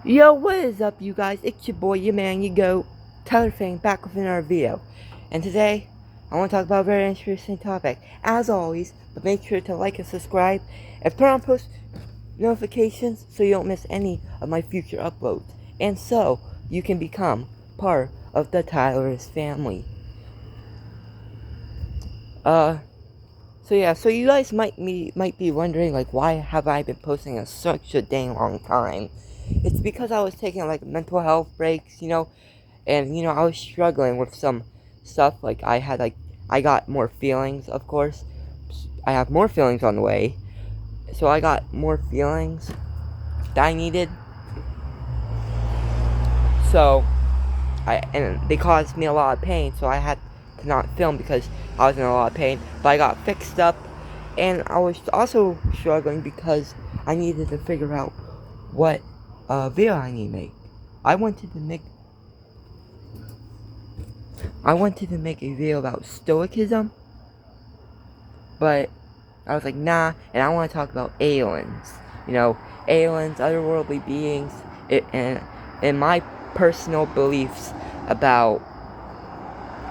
Yo, what is up, you guys? It's your boy, your man, your goat, Tyler Fang, back with another video. And today, I want to talk about a very interesting topic. As always, but make sure to like and subscribe and turn on post notifications so you don't miss any of my future uploads. And so, you can become part of the Tyler's family. So you guys might be wondering, like, why have I been posting in such a dang long time? It's because I was taking, like, mental health breaks, and, I was struggling with some stuff. Like, I got more feelings, of course. I have more feelings on the way. So I got more feelings that I needed. So, and they caused me a lot of pain, so I had to not film because I was in a lot of pain. But I got fixed up, and I was also struggling because I needed to figure out what video I need to make. I wanted to make a video about stoicism, but I was like, nah, and I want to talk about aliens. Aliens, otherworldly beings, and my personal beliefs about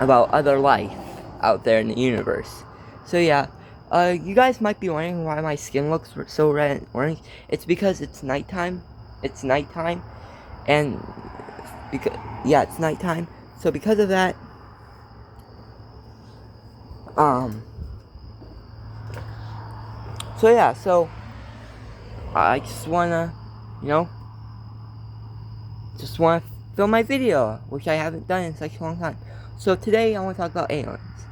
other life out there in the universe. So yeah, you guys might be wondering why my skin looks so red and orange. It's because it's nighttime. It's nighttime, and it's nighttime. So because of that, so I just wanna, you know, film my video, which I haven't done in such a long time. So today I want to talk about aliens.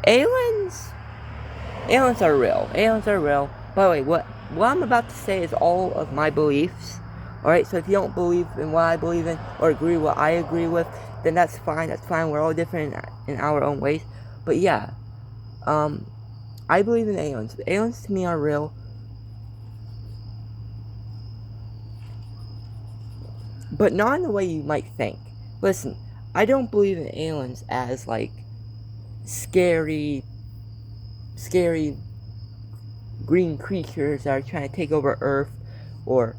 Aliens, aliens are real. Aliens are real. By the way, what I'm about to say is all of my beliefs. Alright, so if you don't believe in what I believe in or agree with what I agree with, then that's fine. That's fine. We're all different in our own ways. But yeah, I believe in aliens. Aliens to me are real. But not in the way you might think. Listen, I don't believe in aliens as, like, scary green creatures that are trying to take over Earth, or,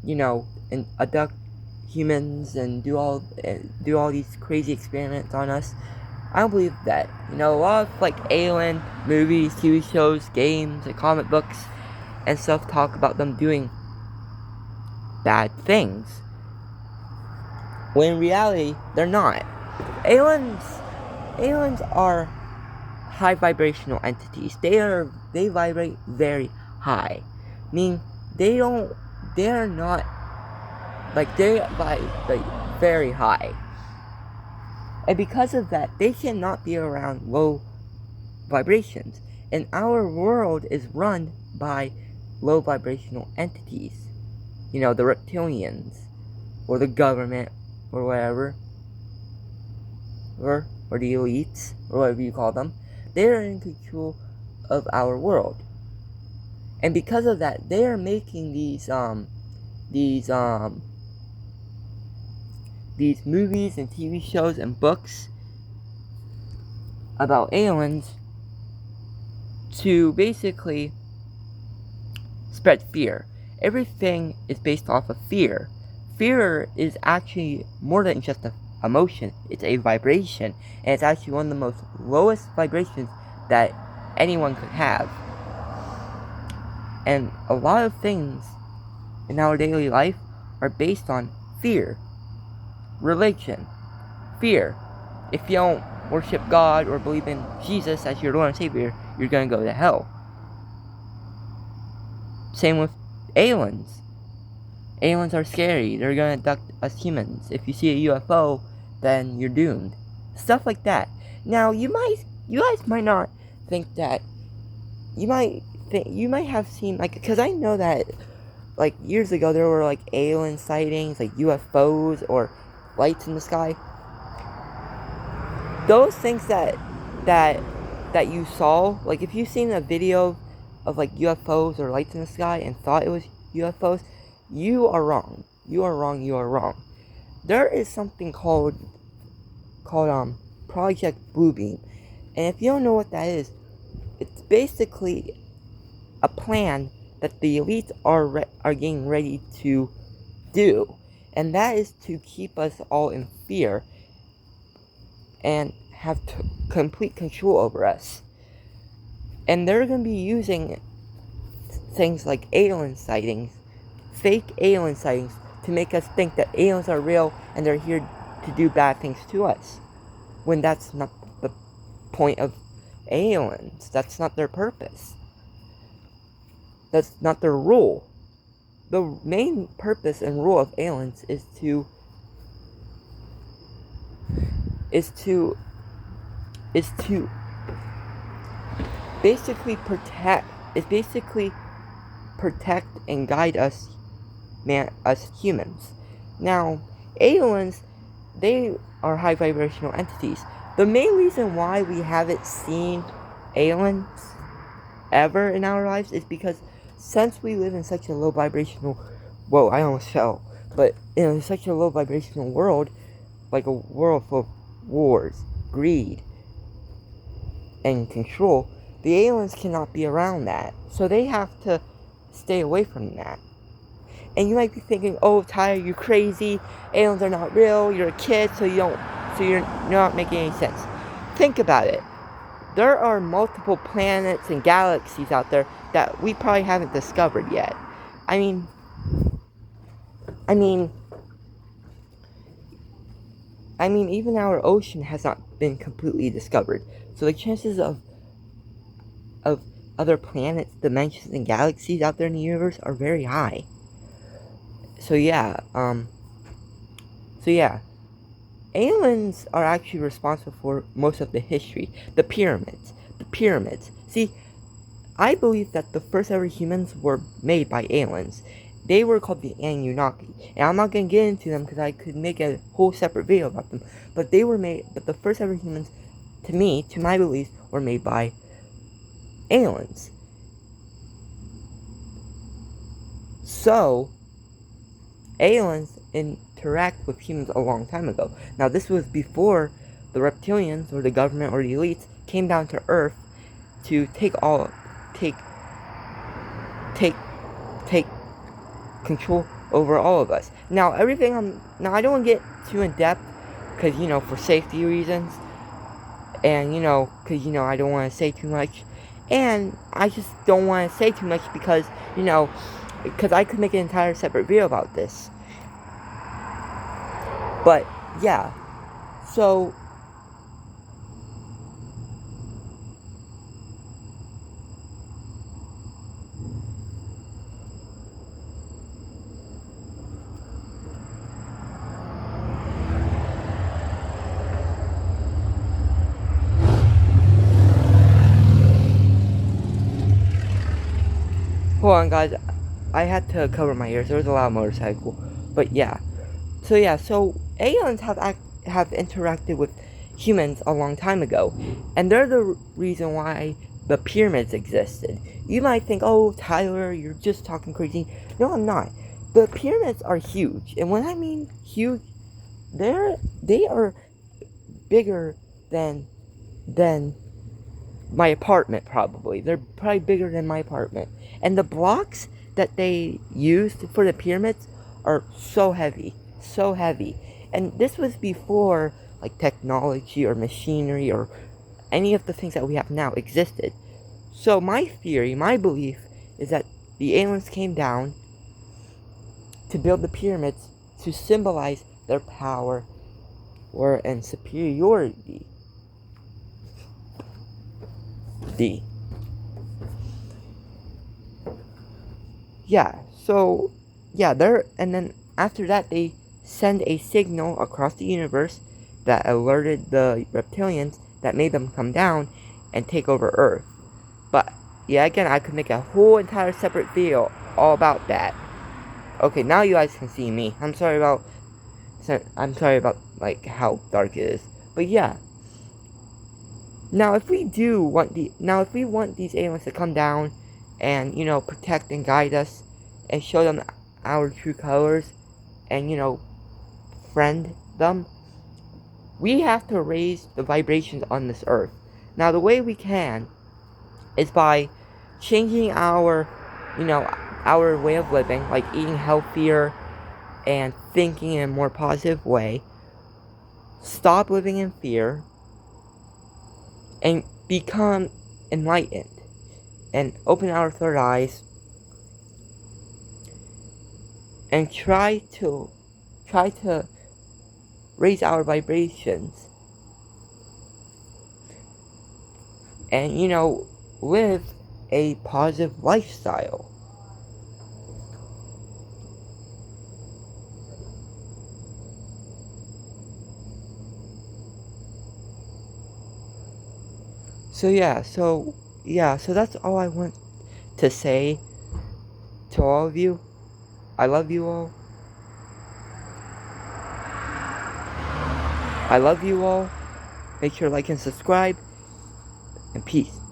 and abduct humans and do all these crazy experiments on us. I don't believe that. A lot of, like, alien movies, TV shows, games, and comic books and stuff talk about them doing bad things, when in reality they're not. Aliens are high vibrational entities. They vibrate very high. Meaning they are not, like, they vibrate very high. And because of that, they cannot be around low vibrations. And our world is run by low vibrational entities. The reptilians, or the government, or whatever, or the elites, or whatever you call them. They are in control of our world. And because of that, they are making these movies and TV shows and books about aliens to basically spread fear. Everything is based off of fear. Fear is actually more than just an emotion. It's a vibration, and it's actually one of the most lowest vibrations that anyone could have. And a lot of things in our daily life are based on fear. Religion. Fear. If you don't worship God or believe in Jesus as your Lord and Savior, you're gonna go to hell. Same with aliens. Aliens are scary. They're gonna abduct us humans. If you see a UFO, then you're doomed. Stuff like that. Now, you guys might not think that. You might have seen, like, because I know that, like, years ago there were, like, alien sightings, like UFOs or lights in the sky. Those things that you saw, like, if you've seen a video of, like, UFOs or lights in the sky and thought it was UFOs, you are wrong. You are wrong. You are wrong. There is something called Project Bluebeam, and if you don't know what that is, it's basically a plan that the elites are getting ready to do. And that is to keep us all in fear and have complete control over us. And they're going to be using things like alien sightings, fake alien sightings, to make us think that aliens are real and they're here to do bad things to us. When that's not the point of aliens. That's not their purpose. That's not their role. The main purpose and role of aliens is to basically protect and guide us humans. Now, aliens, they are high vibrational entities. The main reason why we haven't seen aliens ever in our lives is because since we live in such a low vibrational, whoa, I almost fell, but in such a low vibrational world, like a world full of wars, greed, and control, the aliens cannot be around that. So they have to stay away from that. And you might be thinking, oh, Tyler, you're crazy. Aliens are not real. You're a kid, so you're not making any sense. Think about it. There are multiple planets and galaxies out there that we probably haven't discovered yet. I mean, even our ocean has not been completely discovered. So the chances of other planets, dimensions, and galaxies out there in the universe are very high. So yeah, aliens are actually responsible for most of the history. The pyramids. See, I believe that the first ever humans were made by aliens. They were called the Anunnaki. And I'm not going to get into them because I could make a whole separate video about them. But the first ever humans, to my belief, were made by aliens. So, aliens interact with humans a long time ago. Now, this was before the reptilians or the government or the elites came down to Earth to take control over all of us. Now, I don't want to get too in depth because, for safety reasons, and because I don't want to say too much, and I just don't want to say too much because because I could make an entire separate video about this. But yeah, so hold on, guys. I had to cover my ears. There was a loud motorcycle. But yeah. So aliens have interacted with humans a long time ago. And they're the reason why the pyramids existed. You might think, oh, Tyler, you're just talking crazy. No, I'm not. The pyramids are huge. And when I mean huge, they are bigger than my apartment, probably. They're probably bigger than my apartment. And the blocks that they used for the pyramids are so heavy. And this was before like technology or machinery or any of the things that we have now existed. So my belief is that the aliens came down to build the pyramids to symbolize their power and superiority. And then after that they send a signal across the universe that alerted the reptilians that made them come down and take over Earth. But yeah, again, I could make a whole entire separate video all about that. Okay, now you guys can see me. I'm sorry about like how dark it is. But yeah. Now if we want these aliens to come down and protect and guide us and show them our true colors and friend them, we have to raise the vibrations on this earth. Now the way we can is by changing our way of living, like eating healthier and thinking in a more positive way, stop living in fear, and become enlightened and open our third eyes and try to raise our vibrations and live a positive lifestyle. So that's all I want to say to all of you. I love you all. Make sure to like and subscribe, and peace.